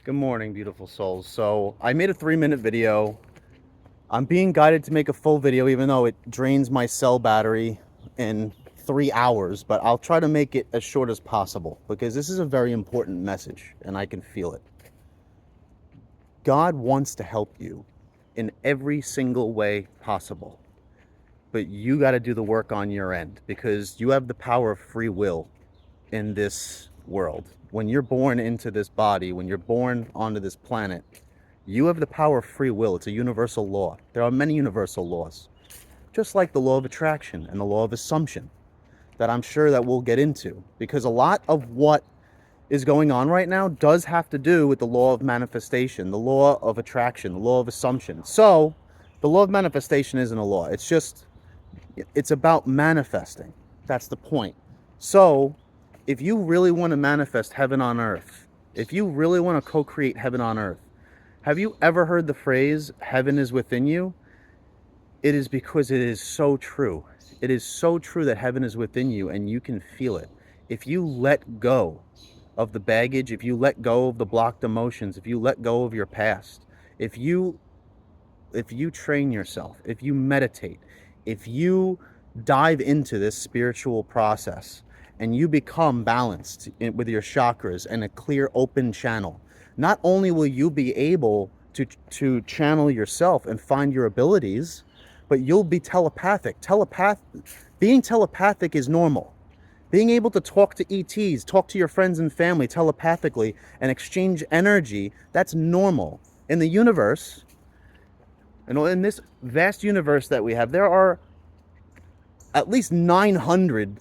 Good morning, beautiful souls. So I made a 3-minute video. I'm being guided to make a full video, even though it drains my cell battery in 3 hours, but I'll try to make it as short as possible because this is a very important message and I can feel it. God wants to help you in every single way possible, but you got to do the work on your end because you have the power of free will in this world. When you're born into this body, when you're born onto this planet, you have the power of free will. It's a universal law. There are many universal laws, just like the law of attraction and the law of assumption that I'm sure that we'll get into, because a lot of what is going on right now does have to do with the law of manifestation, the law of attraction, the law of assumption. So the law of manifestation isn't a law. It's about manifesting. That's the point. So if you really want to manifest heaven on earth, if you really want to co-create heaven on earth, have you ever heard the phrase, heaven is within you? It is because it is so true. It is so true that heaven is within you and you can feel it. If you let go of the baggage, if you let go of the blocked emotions, if you let go of your past, if you train yourself, if you meditate, if you dive into this spiritual process and you become balanced with your chakras and a clear open channel, not only will you be able to channel yourself and find your abilities, but you'll be telepathic. Being telepathic is normal. Being able to talk to ETs, talk to your friends and family telepathically and exchange energy, that's normal. In the universe, and in this vast universe that we have, there are at least 900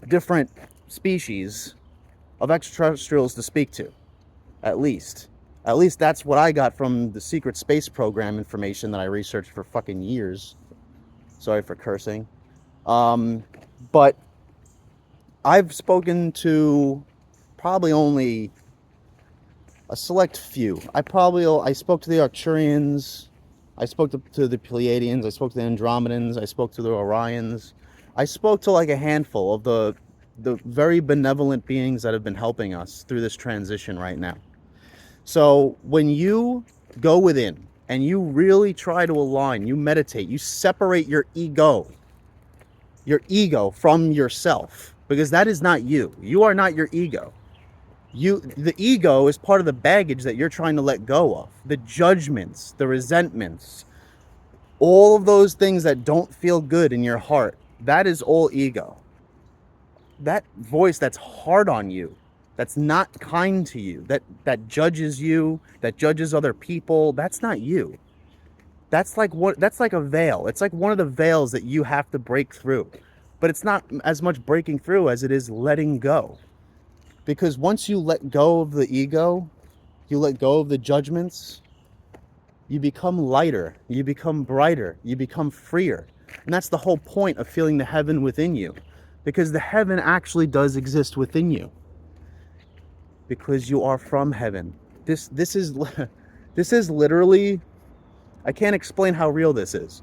different species of extraterrestrials to speak to. At least that's what I got from the secret space program information that I researched for fucking years. Sorry for cursing. But I've spoken to probably only a select few. I spoke to the Arcturians, I spoke to the Pleiadians, I spoke to the Andromedans, I spoke to the Orions. I spoke to like a handful of the very benevolent beings that have been helping us through this transition right now. So when you go within and you really try to align, you meditate, you separate your ego from yourself, because that is not you. You are not your ego. The ego is part of the baggage that you're trying to let go of. The judgments, the resentments, all of those things that don't feel good in your heart, that is all ego. That voice that's hard on you, that's not kind to you, that judges you, that judges other people, that's not you. That's like a veil. It's like one of the veils that you have to break through. But it's not as much breaking through as it is letting go. Because once you let go of the ego, you let go of the judgments, you become lighter, you become brighter, you become freer. And that's the whole point of feeling the heaven within you. Because the heaven actually does exist within you. Because you are from heaven. This is literally, I can't explain how real this is.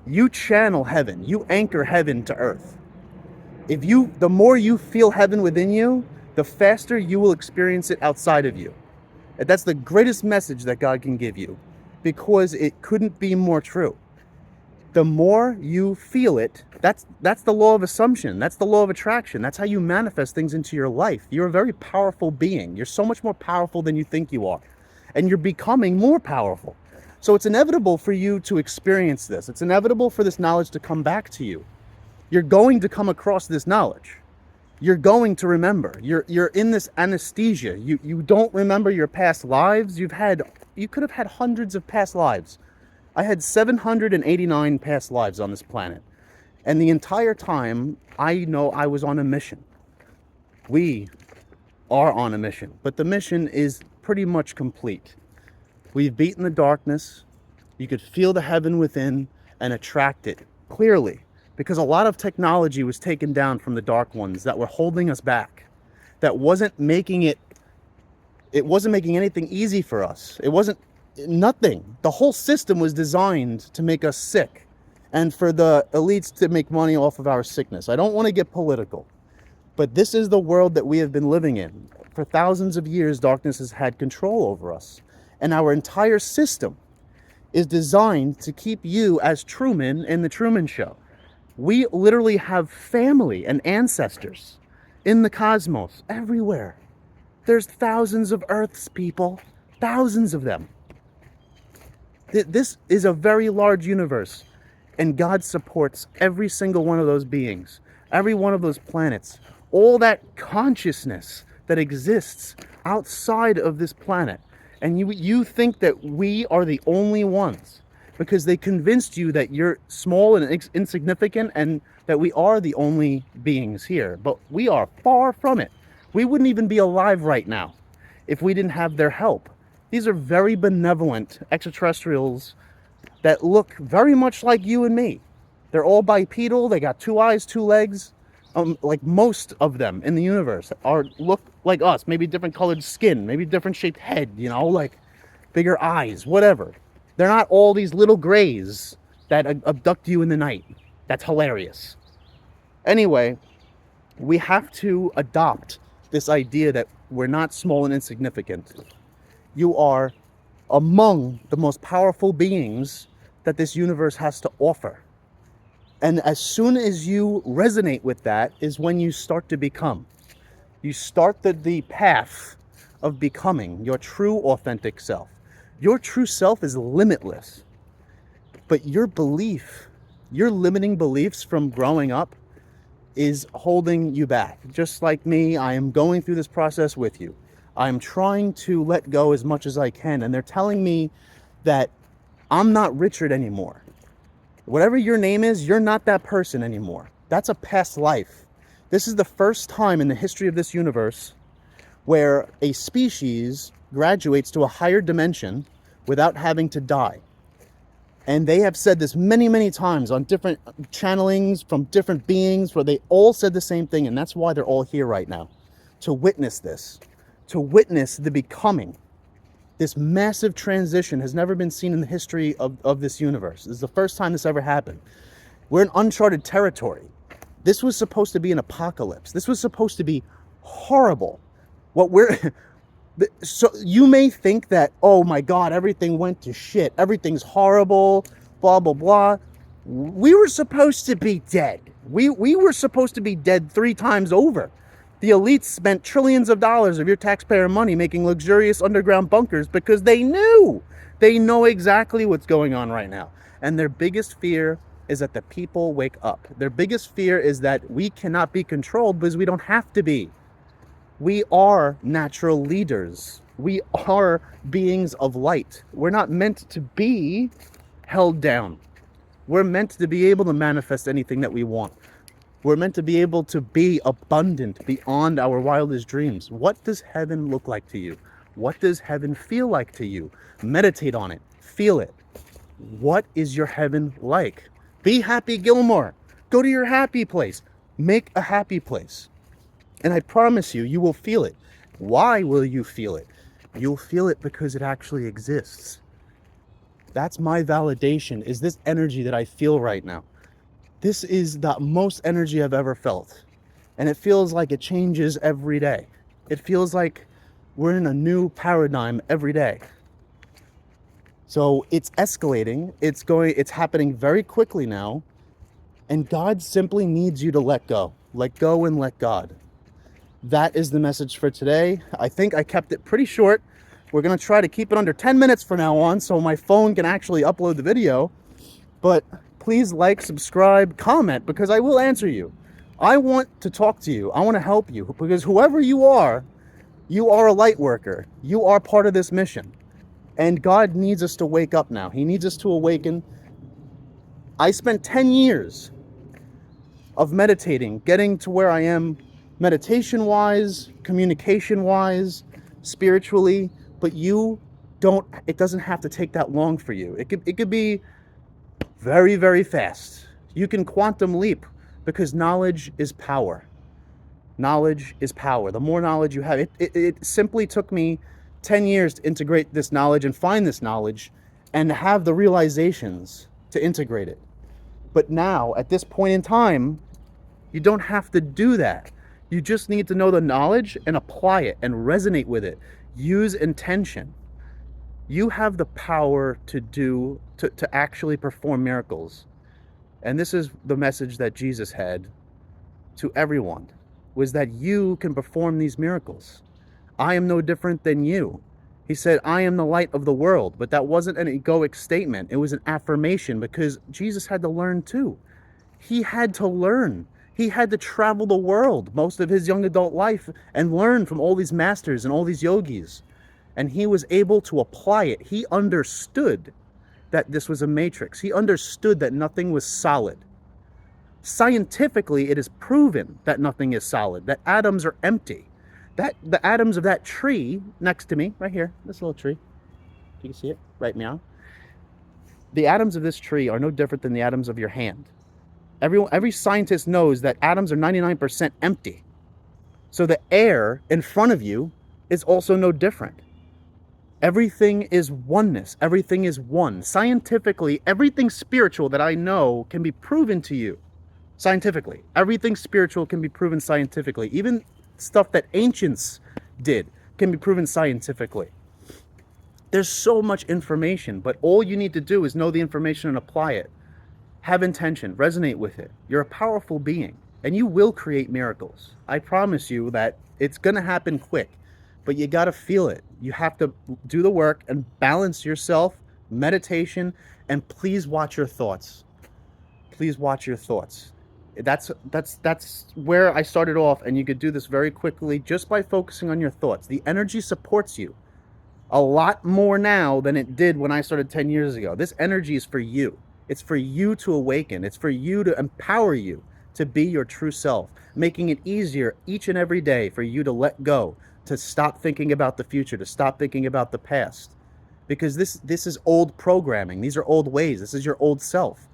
You channel heaven, you anchor heaven to earth. The more you feel heaven within you, the faster you will experience it outside of you. And that's the greatest message that God can give you, because it couldn't be more true. The more you feel it, that's the law of assumption. That's the law of attraction. That's how you manifest things into your life. You're a very powerful being. You're so much more powerful than you think you are. And you're becoming more powerful. So it's inevitable for you to experience this. It's inevitable for this knowledge to come back to you. You're going to come across this knowledge. You're going to remember. You're in this anesthesia. You don't remember your past lives. You could have had hundreds of past lives. I had 789 past lives on this planet. And the entire time, I know I was on a mission. We are on a mission. But the mission is pretty much complete. We've beaten the darkness. You could feel the heaven within and attract it clearly. Because a lot of technology was taken down from the dark ones that were holding us back. That wasn't making anything easy for us. It wasn't nothing. The whole system was designed to make us sick and for the elites to make money off of our sickness. I don't want to get political, but this is the world that we have been living in for thousands of years, darkness has had control over us. And our entire system is designed to keep you as Truman in the Truman Show. We literally have family and ancestors in the cosmos everywhere. There's thousands of Earths, people. Thousands of them. This is a very large universe, and God supports every single one of those beings, every one of those planets, all that consciousness that exists outside of this planet. And you think that we are the only ones because they convinced you that you're small and insignificant and that we are the only beings here. But we are far from it. We wouldn't even be alive right now if we didn't have their help. These are very benevolent extraterrestrials that look very much like you and me. They're all bipedal. They got 2 eyes, 2 legs. Like most of them in the universe look like us. Maybe different colored skin, maybe different shaped head, like bigger eyes, whatever. They're not all these little grays that abduct you in the night. That's hilarious. Anyway, we have to adopt this idea that we're not small and insignificant. You are among the most powerful beings that this universe has to offer. And as soon as you resonate with that is when you start to become. You start the path of becoming your true authentic self. Your true self is limitless. But your belief, your limiting beliefs from growing up is holding you back. Just like me, I am going through this process with you. I'm trying to let go as much as I can. And they're telling me that I'm not Richard anymore. Whatever your name is, you're not that person anymore. That's a past life. This is the first time in the history of this universe where a species graduates to a higher dimension without having to die. And they have said this many, many times on different channelings from different beings where they all said the same thing. And that's why they're all here right now, to witness this. To witness the becoming. This massive transition has never been seen in the history of this universe. This is the first time this ever happened. We're in uncharted territory. This was supposed to be an apocalypse. This was supposed to be horrible. So you may think that, oh my God, everything went to shit. Everything's horrible, blah, blah, blah. We were supposed to be dead. We were supposed to be dead 3 times over. The elites spent trillions of dollars of your taxpayer money making luxurious underground bunkers because they know exactly what's going on right now. And their biggest fear is that the people wake up. Their biggest fear is that we cannot be controlled because we don't have to be. We are natural leaders. We are beings of light. We're not meant to be held down. We're meant to be able to manifest anything that we want. We're meant to be able to be abundant beyond our wildest dreams. What does heaven look like to you? What does heaven feel like to you? Meditate on it. Feel it. What is your heaven like? Be Happy Gilmore. Go to your happy place. Make a happy place. And I promise you, you will feel it. Why will you feel it? You'll feel it because it actually exists. That's my validation, is this energy that I feel right now. This is the most energy I've ever felt. And it feels like it changes every day. It feels like we're in a new paradigm every day. So it's escalating. It's happening very quickly now. And God simply needs you to let go. Let go and let God. That is the message for today. I think I kept it pretty short. We're going to try to keep it under 10 minutes from now on so my phone can actually upload the video. But please like, subscribe, comment, because I will answer you. I want to talk to you. I want to help you, because whoever you are a light worker. You are part of this mission. And God needs us to wake up now. He needs us to awaken. I spent 10 years of meditating, getting to where I am meditation-wise, communication-wise, spiritually, but it doesn't have to take that long for you. It could be very, very fast. You can quantum leap, because knowledge is power. Knowledge is power. The more knowledge you have, it simply took me 10 years to integrate this knowledge and find this knowledge and have the realizations to integrate it. But now, at this point in time, you don't have to do that. You just need to know the knowledge and apply it and resonate with it. Use intention. You have the power to actually perform miracles. And this is the message that Jesus had to everyone, was that you can perform these miracles. I am no different than you. He said, I am the light of the world. But that wasn't an egoic statement. It was an affirmation, because Jesus had to learn too. He had to learn. He had to travel the world most of his young adult life and learn from all these masters and all these yogis. And he was able to apply it. He understood that this was a matrix. He understood that nothing was solid. Scientifically, it is proven that nothing is solid, that atoms are empty. That the atoms of that tree next to me, right here, this little tree, you can see it, right meow. The atoms of this tree are no different than the atoms of your hand. Every scientist knows that atoms are 99% empty. So the air in front of you is also no different. Everything is oneness. Everything is one. Scientifically, everything spiritual that I know can be proven to you. Scientifically. Everything spiritual can be proven scientifically. Even stuff that ancients did can be proven scientifically. There's so much information, but all you need to do is know the information and apply it. Have intention, resonate with it. You're a powerful being, and you will create miracles. I promise you that it's going to happen quick, but you got to feel it. You have to do the work and balance yourself, meditation, and please watch your thoughts. Please watch your thoughts. That's where I started off, and you could do this very quickly just by focusing on your thoughts. The energy supports you a lot more now than it did when I started 10 years ago. This energy is for you. It's for you to awaken. It's for you to empower you to be your true self, making it easier each and every day for you to let go, to stop thinking about the future, to stop thinking about the past. Because this is old programming. These are old ways. This is your old self.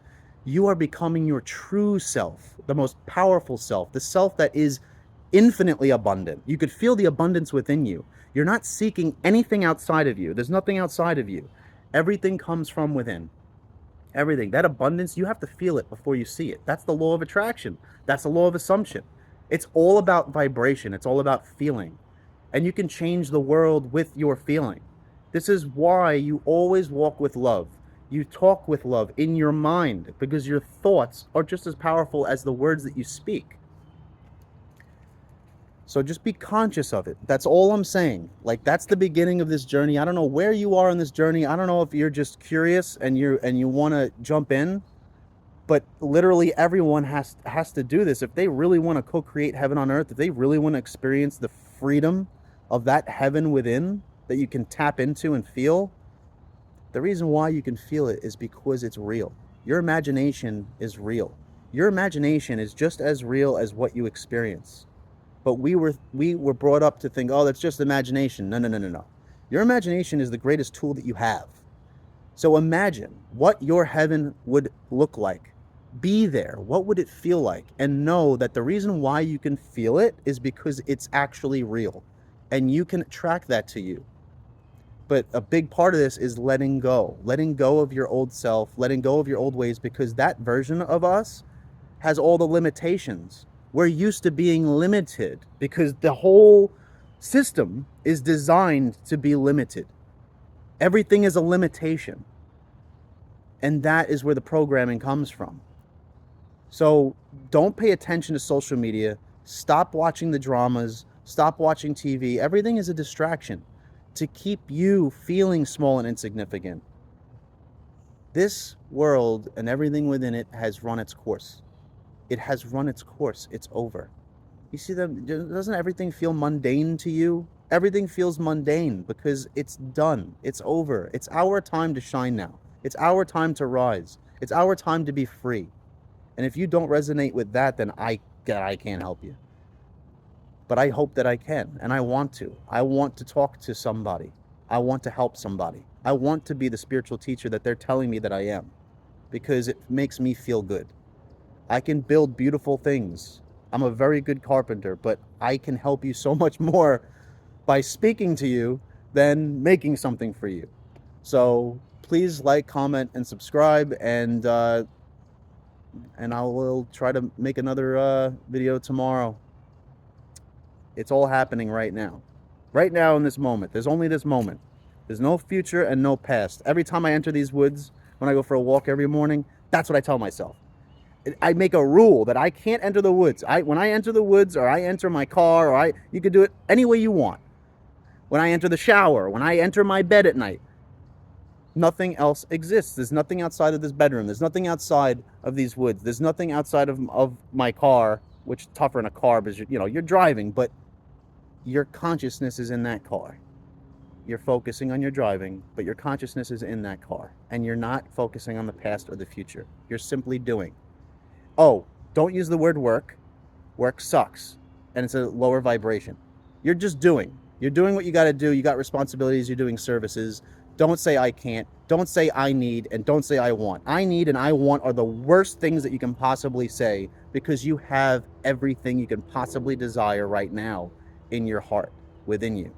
You are becoming your true self, the most powerful self, the self that is infinitely abundant. You could feel the abundance within you. You're not seeking anything outside of you. There's nothing outside of you. Everything comes from within. Everything. That abundance, you have to feel it before you see it. That's the law of attraction. That's the law of assumption. It's all about vibration. It's all about feeling. And you can change the world with your feeling. This is why you always walk with love. You talk with love in your mind, because your thoughts are just as powerful as the words that you speak. So just be conscious of it. That's all I'm saying. Like, that's the beginning of this journey. I don't know where you are in this journey. I don't know if you're just curious and you want to jump in, but literally everyone has to do this if they really want to co-create heaven on earth. If they really want to experience the freedom of that heaven within that you can tap into and feel. The reason why you can feel it is because it's real. Your imagination is real. Your imagination is just as real as what you experience. But we were brought up to think, oh, that's just imagination. No. Your imagination is the greatest tool that you have. So imagine what your heaven would look like. Be there. What would it feel like? And know that the reason why you can feel it is because it's actually real. And you can track that to you. But a big part of this is letting go of your old self, letting go of your old ways, because that version of us has all the limitations. We're used to being limited because the whole system is designed to be limited. Everything is a limitation. And that is where the programming comes from. So don't pay attention to social media. Stop watching the dramas. Stop watching TV. Everything is a distraction to keep you feeling small and insignificant. This world and everything within it has run its course. It has run its course. It's over. You see that? Doesn't everything feel mundane to you? Everything feels mundane because it's done. It's over. It's our time to shine now. It's our time to rise. It's our time to be free. And if you don't resonate with that, then I can't help you. But I hope that I can, and I want to. I want to talk to somebody. I want to help somebody. I want to be the spiritual teacher that they're telling me that I am, because it makes me feel good. I can build beautiful things. I'm a very good carpenter, but I can help you so much more by speaking to you than making something for you. So please like, comment, and subscribe, and I will try to make another video tomorrow. It's all happening right now. Right now in this moment. There's only this moment. There's no future and no past. Every time I enter these woods, when I go for a walk every morning, that's what I tell myself. I make a rule that I can't enter the woods. When I enter the woods, or I enter my car, or you could do it any way you want. When I enter the shower, when I enter my bed at night, nothing else exists. There's nothing outside of this bedroom. There's nothing outside of these woods. There's nothing outside of my car, which is tougher in a car because you're driving, but your consciousness is in that car. You're focusing on your driving, but your consciousness is in that car, and you're not focusing on the past or the future. You're simply doing. Oh, don't use the word work. Work sucks, and it's a lower vibration. You're just doing. You're doing what you got to do. You got responsibilities. You're doing services. Don't say I can't. Don't say I need, and don't say I want. I need and I want are the worst things that you can possibly say, because you have everything you can possibly desire right now in your heart, within you.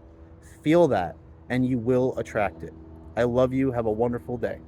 Feel that, and you will attract it. I love you. Have a wonderful day.